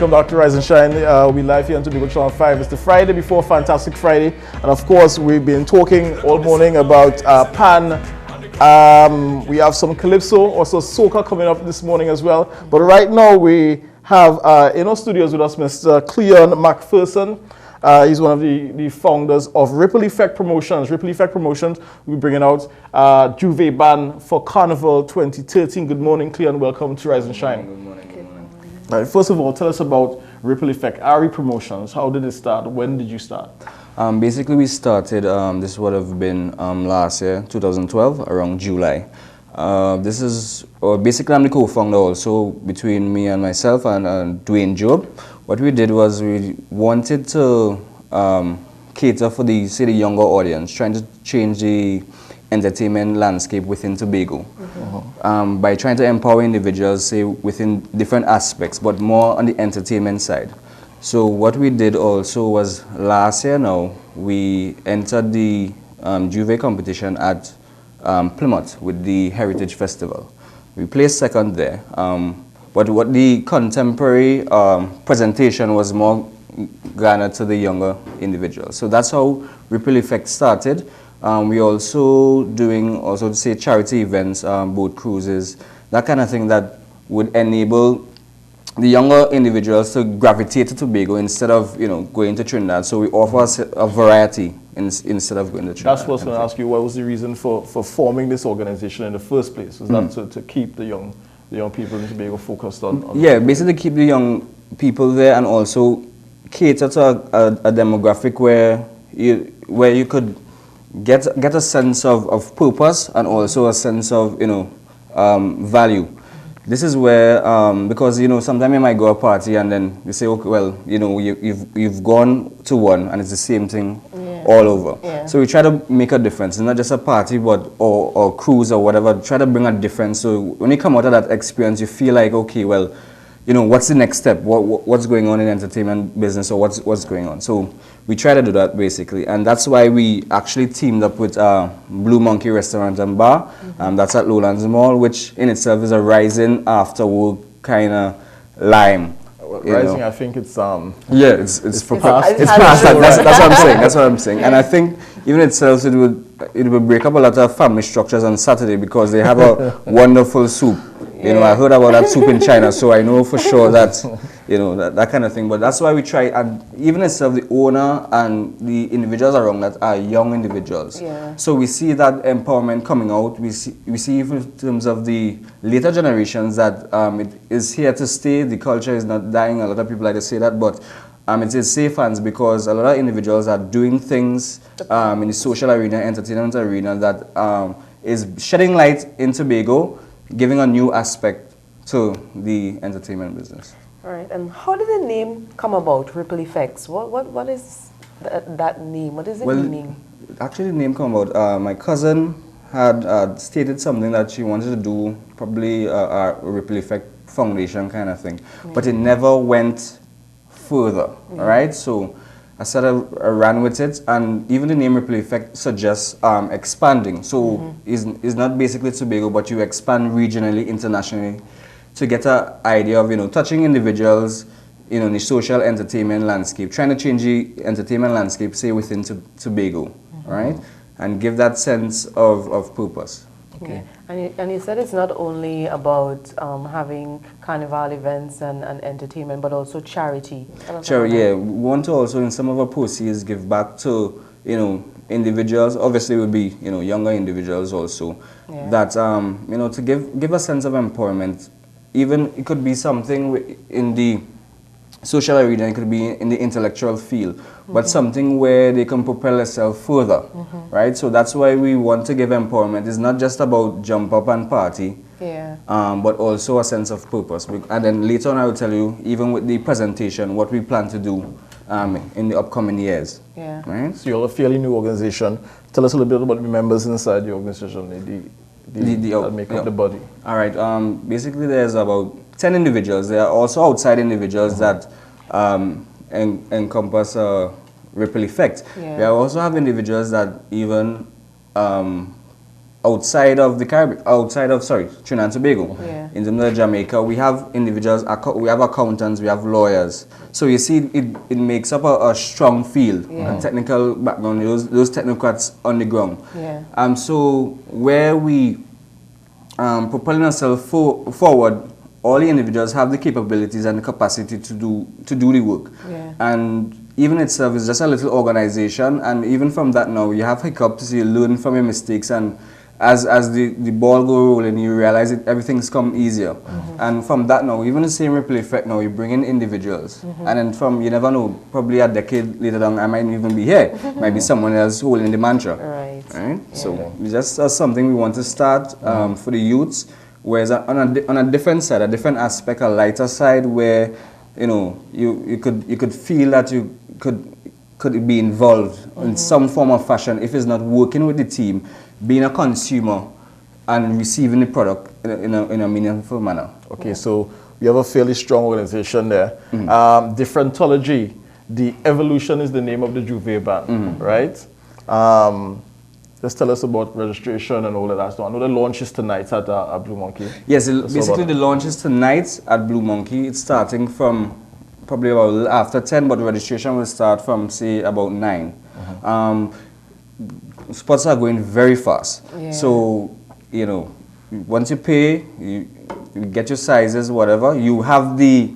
welcome back to Rise and Shine. We live here on Tobago Channel 5. It's the Friday before Fantastic Friday. And of course, we've been talking all morning about Pan. We have some Calypso, also Soca coming up this morning as well. But right now we have in our studios with us Mr. Cleon McPherson. He's one of the founders of Ripple Effect Promotions. Ripple Effect Promotions, we're bringing out Jouvert band for Carnival 2013. Good morning, Cleon. Welcome to Rise and Shine. Good morning. Good morning. First of all, tell us about Ripple Effect, RE Promotions. How did it start? When did you start? Basically, we started, this would have been last year, 2012, around July. Basically, I'm the co-founder also between me and myself and Dwayne Job. What we did was we wanted to cater for the younger audience, trying to change the entertainment landscape within Tobago by trying to empower individuals, say, within different aspects, but more on the entertainment side. So what we did also was last year now, we entered the Jouvert competition at Plymouth with the Heritage Festival. We placed second there. But what the contemporary presentation was more garnered to the younger individuals. So that's how Ripple Effect started. We also doing say charity events, boat cruises, that kind of thing that would enable the younger individuals to gravitate to Tobago instead of going to Trinidad. So we offer a variety instead of going to Trinidad. That's what I was going to ask you. What was the reason for forming this organization in the first place? Was that to keep the young people in Tobago focused on yeah, basically keep the young people there and also cater to a demographic where you could get a sense of purpose and also a sense of value. This is where because sometimes you might go to a party and then you say, okay, well, you've gone to one and it's the same thing all over. Yeah. So we try to make a difference. It's not just a party, but or cruise or whatever. Try to bring a difference. So when you come out of that experience, you feel like, okay, well, what's the next step? What's going on in entertainment business, or what's going on? So we try to do that basically, and that's why we actually teamed up with Blue Monkey Restaurant and Bar. That's at Lowlands Mall, which in itself is a rising after work kind of lime. Rising, I think it's yeah, it's past that. That's what I'm saying. That's what I'm saying. And I think even itself it would break up a lot of family structures on Saturday because they have a wonderful soup. I heard about that soup in China, so I know for sure that that kind of thing. But that's why we try, and even itself, the owner and the individuals around that are young individuals. Yeah. So we see that empowerment coming out. We see even in terms of the later generations that it is here to stay. The culture is not dying. A lot of people like to say that, but it is safe hands because a lot of individuals are doing things in the social arena, entertainment arena that is shedding light in Tobago, giving a new aspect to the entertainment business. All right, and how did the name come about, Ripple Effects? What is that name? What is it meaning? Actually, the name came about, my cousin had stated something that she wanted to do, probably a Ripple Effect Foundation kind of thing, but it never went further, all right? So I said I ran with it, and even the name Ripple Effect suggests expanding. So it's not basically Tobago, but you expand regionally, internationally, to get an idea of touching individuals in the social entertainment landscape, trying to change the entertainment landscape, say within Tobago, all right, and give that sense of purpose. Okay. And you said it's not only about having carnival events and entertainment, but also charity. Sure, yeah. We want to also, in some of our proceeds, give back to, individuals. Obviously, it would be, younger individuals also. Yeah. That, to give a sense of empowerment. Even, it could be something in the social arena, it could be in the intellectual field, but something where they can propel themselves further, right? So that's why we want to give empowerment. It's not just about jump up and party, but also a sense of purpose. And then later on I will tell you, even with the presentation, what we plan to do in the upcoming years. Yeah. Right? So you're a fairly new organization. Tell us a little bit about the members inside the organization, that make up the body. All right. Basically, there's about 10 individuals. There are also outside individuals that encompass a Ripple Effect. Yeah. We also have individuals that even outside of the Caribbean, Trinidad and Tobago. Yeah. In terms of Jamaica, we have individuals, we have accountants, we have lawyers. So you see, it makes up a strong field, a technical background, those technocrats on the ground. Yeah. So where we propelling ourselves forward, all the individuals have the capabilities and the capacity to do the work. Yeah. And even itself is just a little organization, and even from that now, you have hiccups, you learn from your mistakes, and as the ball go rolling, you realize everything's come easier. And from that now, even the same ripple effect now, you bring in individuals. And then you never know, probably a decade later on, I might even be here. Might be someone else holding the mantra. Right. Yeah. So that's something we want to start for the youths, whereas on a different side, a different aspect, a lighter side, where you could feel that you could be involved in some form of fashion, if it's not working with the team, being a consumer and receiving the product in a meaningful manner. Okay, so we have a fairly strong organization there. Differentology, the evolution is the name of the Jouvert band, right? Just tell us about registration and all of that. So I know the launch is tonight at Blue Monkey. Yes, basically the launch is tonight at Blue Monkey. It's starting from probably about after 10, but the registration will start from, say, about 9. Spots are going very fast. Yeah. So, once you pay, you get your sizes, whatever, you have the,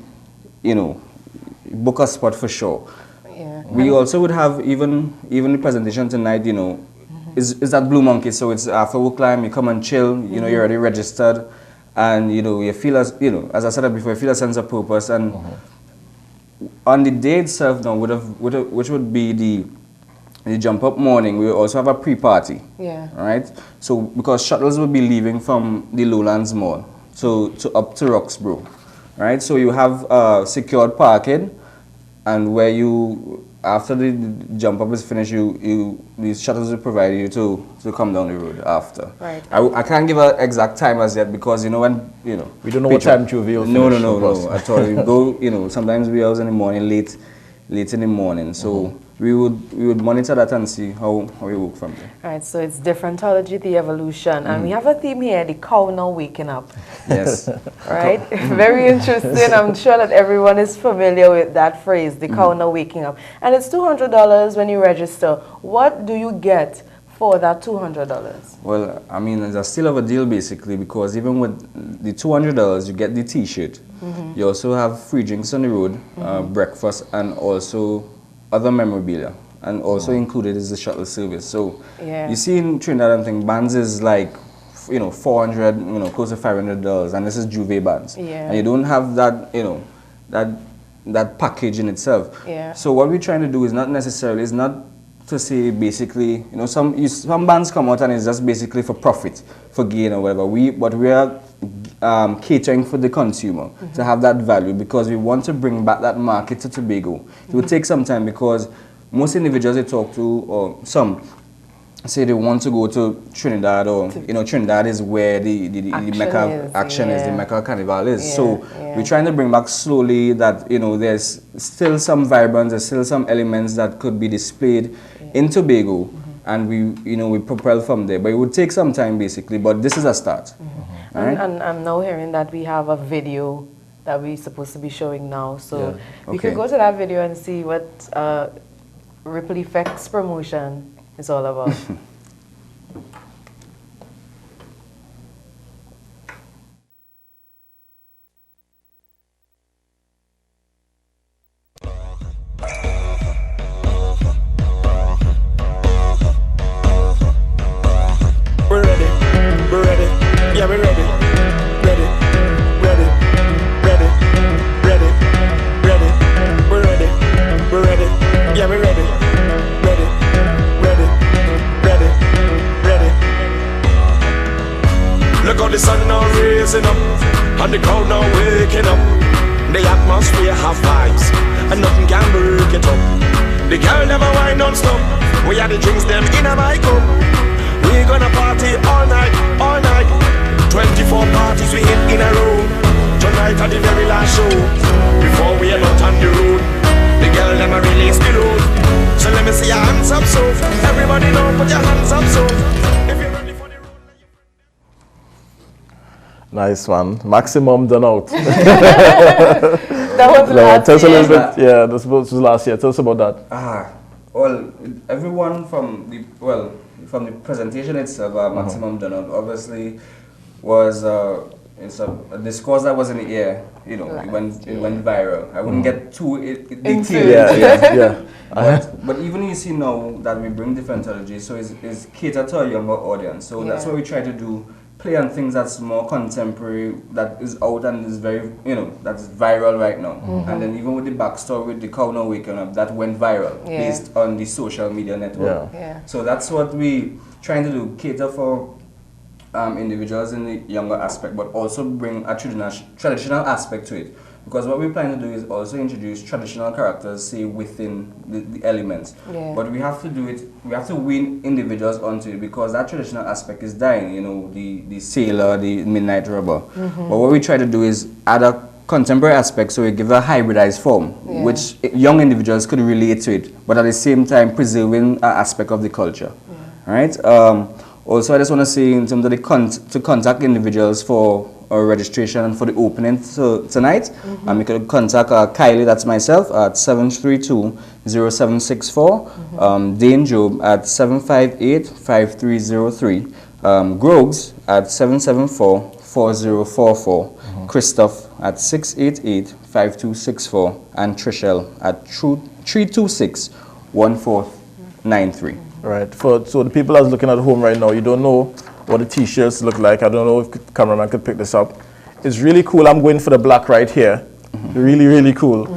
book a spot for sure. Yeah. We also would have even the presentation tonight, is at Blue Monkey, so it's after work time, you come and chill, you're already registered, and you feel as I said before, you feel a sense of purpose. And on the day itself now, which would be the jump up morning, we also have a pre-party. Yeah. Right? So because shuttles will be leaving from the Lowlands Mall to up to Roxborough. Right? So you have secured parking, and where after the jump up is finished, these shuttles will provide you to come down the road after. Right. I can't give an exact time as yet, because we don't know what time Jouvert will finish. No at all. You go sometimes we hours in the morning, late in the morning. So we would monitor that and see how we work from there. All right, so it's Differentology, the evolution, and we have a theme here: the cow now waking up. Yes. Right. Very interesting. I'm sure that everyone is familiar with that phrase, the cow now waking up, and it's $200 when you register. What do you get for that $200? Well, I mean, it's a still of a deal basically, because even with the $200, you get the T-shirt. You also have free drinks on the road, breakfast, and also other memorabilia, and also included is the shuttle service. So you see in Trinidad, I think bands is like $400, close to $500, and this is Jouvert bands, and you don't have that that package in itself. So what we're trying to do is not to say basically, some bands come out and it's just basically for profit, for gain or whatever. But we are catering for the consumer to have that value, because we want to bring back that market to Tobago. It will take some time, because most individuals they talk to, or some, say they want to go to Trinidad, or Trinidad is where the Mecca action is, the Mecca Carnival is. So we're trying to bring back slowly that there's still some vibrance, there's still some elements that could be displayed in Tobago, and we propel from there. But it would take some time basically, but this is a start. Right? And I'm now hearing that we have a video that we're supposed to be showing now, so we could go to that video and see what Ripple Effects promotion is all about. We're ready, yeah, we're ready, ready, we're ready, yeah, we're ready. Look how the sun now raising up, and the crowd now waking up. The atmosphere have vibes, and nothing can break it up. The girl never whine non-stop. We are the drinks them in a my cup. We gonna party all night, 24 parties we hit in a row. Tonight at the very last show, before we are out on the road. The girl never release the load. So let me see your hands up, so everybody know, put your hands up, so if you're ready for the road. Nice one. Maximum done out. That was last tell us a year. little bit. Yeah, this was last year. Tell us about that. Well, everyone from the presentation itself, Maximum done out, obviously was it's a discourse that was in the air. You know, it went viral. I wouldn't get too detailed. But even you see now that we bring Differentology, so it's catered to a younger audience. So that's what we try to do. Play on things that's more contemporary, that is out and is very, that's viral right now. And then even with the backstory with the cow now waking up, that went viral based on the social media network. So that's what we trying to do, cater for individuals in the younger aspect, but also bring a traditional aspect to it. Because what we plan to do is also introduce traditional characters, say, within the elements. But we have to do it, we have to win individuals onto it, because that traditional aspect is dying, the sailor, the midnight robber. But what we try to do is add a contemporary aspect, so we give a hybridized form, which young individuals could relate to it, but at the same time preserving an aspect of the culture. Right? Also, I just want to say, in terms of the to contact individuals for registration and for the opening tonight, you can contact Kylie, that's myself, at 732-0764, Dane Job at 758-5303, Grogs at 774-4044, Christoph at 688-5264, and Trishelle at 326-1493. Right. So the people that's looking at home right now, you don't know what the t-shirts look like. I don't know if the cameraman could pick this up. It's really cool. I'm going for the black right here. Really, really cool.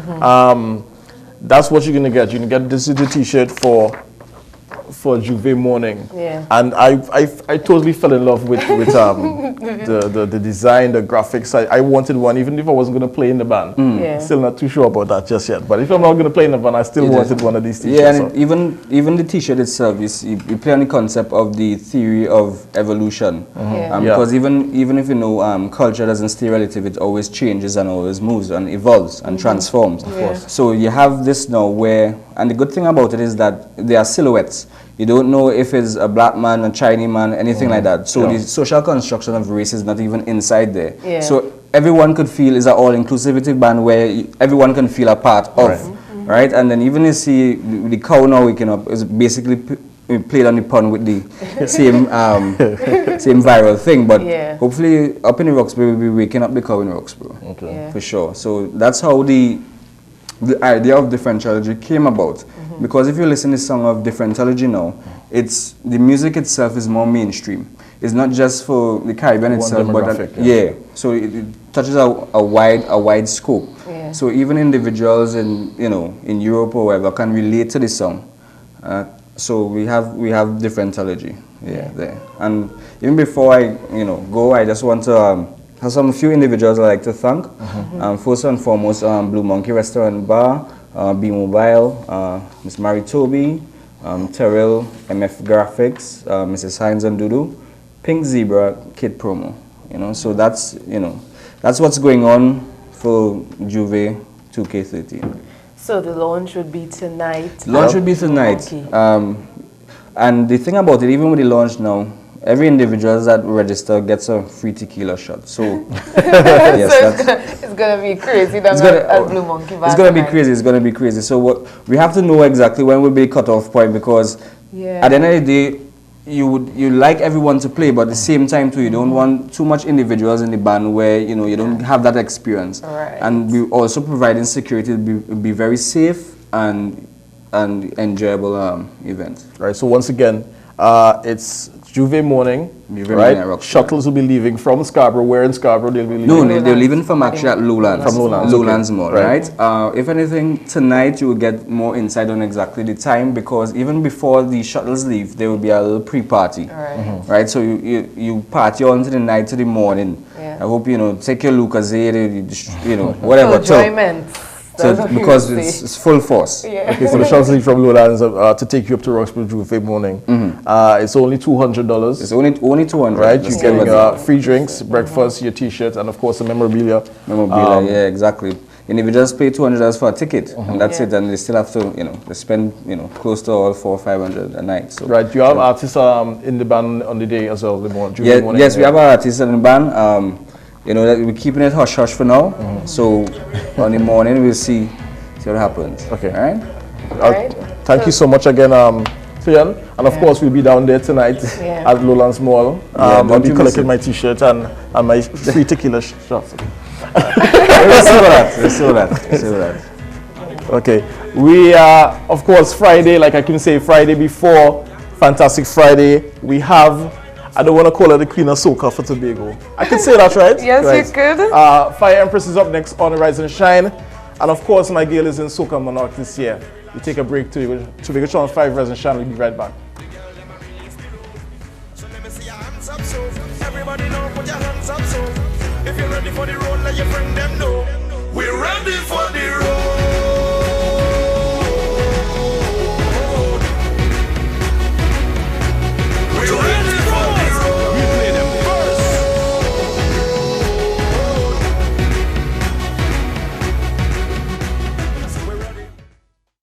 That's what you're going to get. You're going to get this is the t-shirt for Jouvert morning. And I totally fell in love with the design, the graphics. I wanted one, even if I wasn't going to play in the band. Still not too sure about that just yet. But if I'm not going to play in the band, I still wanted one of these t-shirts. Yeah, and even the t-shirt itself, you play on the concept of the theory of evolution. Because even if culture doesn't stay relative, it always changes and always moves and evolves and transforms. So you have this now where, and the good thing about it is that they are silhouettes. You don't know if it's a black man, a Chinese man, anything like that. So the social construction of race is not even inside there. So everyone could feel is an all-inclusivity band where everyone can feel a part of, right? And then even you see the cow now waking up is basically played on the pun with the same same viral thing. But hopefully up in the Roxbury, we'll be waking up the cow in Roxbury, for sure. So that's how the idea of Differentology came about. Because if you listen to the song of Differentology now, the music itself is more mainstream. It's not just for the Caribbean itself, but so it touches a wide scope. So even individuals in in Europe or wherever can relate to the song. So we have Differentology there. And even before I go, I just want to have few individuals I like to thank. First and foremost, Blue Monkey Restaurant Bar, B-Mobile, Miss Mary Toby, Terrell, MF Graphics, Mrs. Hines and Dudu, Pink Zebra, Kid Promo. So that's what's going on for Jouvert 2K13. So the launch would be tonight. Launch would be tonight. And the thing about it, even with the launch now, every individual that register gets a free tequila shot. So, it's gonna be crazy. At Blue Monkey Bar. It's gonna be crazy. It's gonna be crazy. So we have to know exactly when will be cut-off point, because at the end of the day, you like everyone to play, but at the same time too, you don't want too much individuals in the band where you don't have that experience. And we also providing security to be very safe and enjoyable event. Right. So once again, it's Jouvert morning, right? Shuttles will be leaving from Scarborough. Where in Scarborough they'll be leaving? No, they're leaving from actually at Lowlands. From Lowlands. Lowlands Mall, right? If anything, tonight you will get more insight on exactly the time, because even before the shuttles leave, there will be a little pre-party, right? So you party on to the night to the morning. I hope take your Lucozade, whatever. Enjoyment. So because it's full force. Okay, so the shuttles leave from Lowlands to take you up to Roxbury Jouvert morning. It's only $200. It's only $200. Right, you're getting free drinks, breakfast, your t-shirt, and of course the memorabilia. Yeah, exactly. Individuals pay $200 for a ticket, and that's it. And they still have to, they spend, close to all $400 or $500 a night. So right, you have artists in the band on the day as well. Yes, we have our artists in the band. you know, that we're keeping it hush hush for now. So on the morning we'll see what happens. Okay. All right. Thank you so much again, Fian. And of course, we'll be down there tonight at Lowlands Mall. I'll be collecting my T-shirt and my free tequila shots. We'll see that. Okay. We are, of course, Friday, like I can say, Friday before Fantastic Friday, we have, I don't want to call her the Queen of Soca for Tobago. I can say that, right? Yes, right. you could. Fire Empress is up next on Rise and Shine. And of course, my girl is in Soca Monarch this year. We take a break to Tobago Channel 5, Rise and Shine. We'll be right back. So let me see your hands up, so everybody know, put your hands up, so if you're ready for the road, let your friend them know. We're ready for the road.